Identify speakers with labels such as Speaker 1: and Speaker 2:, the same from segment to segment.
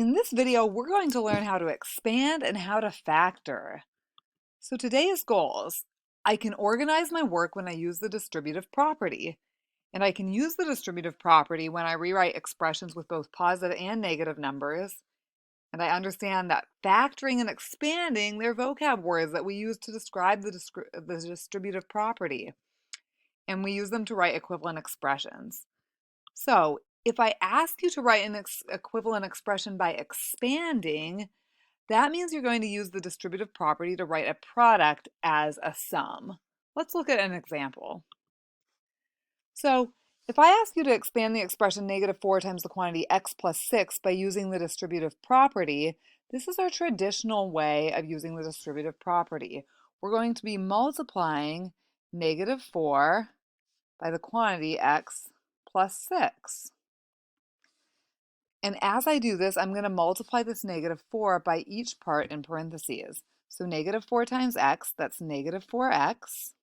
Speaker 1: In this video, we're going to learn how to expand and how to factor. So today's goals: I can organize my work when I use the distributive property, and I can use the distributive property when I rewrite expressions with both positive and negative numbers, and I understand that factoring and expanding, they're vocab words that we use to describe the distributive property, and we use them to write equivalent expressions. So if I ask you to write an equivalent expression by expanding, that means you're going to use the distributive property to write a product as a sum. Let's look at an example. So if I ask you to expand the expression -4 times the quantity x plus 6 by using the distributive property, this is our traditional way of using the distributive property. We're going to be multiplying -4 by the quantity x plus 6. And as I do this, I'm going to multiply this -4 by each part in parentheses. So -4 times x, that's -4x.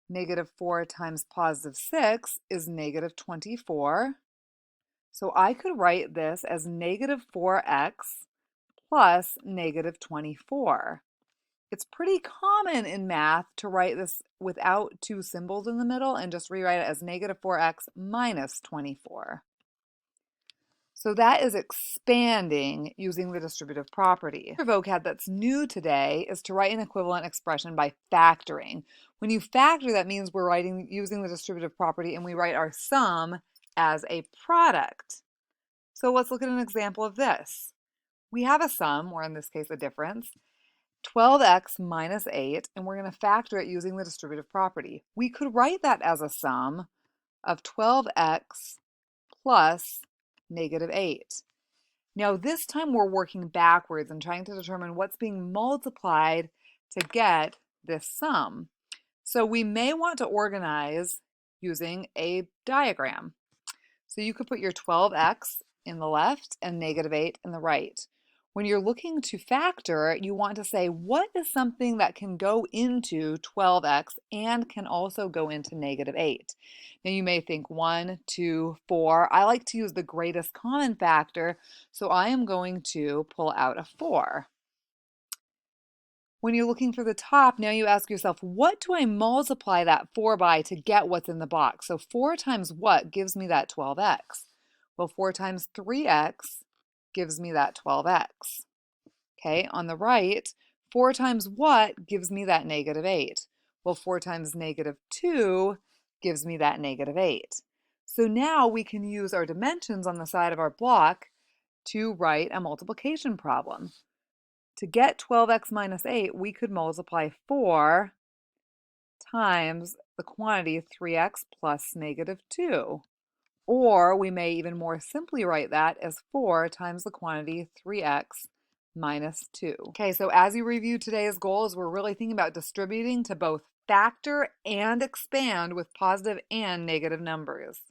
Speaker 1: -4 times positive 6 is -24. So I could write this as -4x plus -24. It's pretty common in math to write this without two symbols in the middle and just rewrite it as -4x minus 24. So that is expanding using the distributive property. Another vocab that's new today is to write an equivalent expression by factoring. When you factor, that means we're using the distributive property and we write our sum as a product. So let's look at an example of this. We have a sum, or in this case a difference, 12x minus 8, and we're going to factor it using the distributive property. We could write that as a sum of 12x plus -8. Now this time we're working backwards and trying to determine what's being multiplied to get this sum. So we may want to organize using a diagram. So you could put your 12x in the left and -8 in the right. When you're looking to factor, you want to say what is something that can go into 12x and can also go into -8. Now you may think 1, 2, 4. I like to use the greatest common factor, so I am going to pull out a 4. When you're looking for the top, now you ask yourself, what do I multiply that 4 by to get what's in the box? So 4 times what gives me that 12x? Well, 4 times 3x gives me that 12x. Okay, on the right, 4 times what gives me that -8? Well, 4 times -2 gives me that -8. So now we can use our dimensions on the side of our block to write a multiplication problem. To get 12x minus 8, we could multiply 4 times the quantity 3x plus -2. Or we may even more simply write that as 4 times the quantity 3x minus 2. Okay, so as you review today's goals, we're really thinking about distributing to both factor and expand with positive and negative numbers.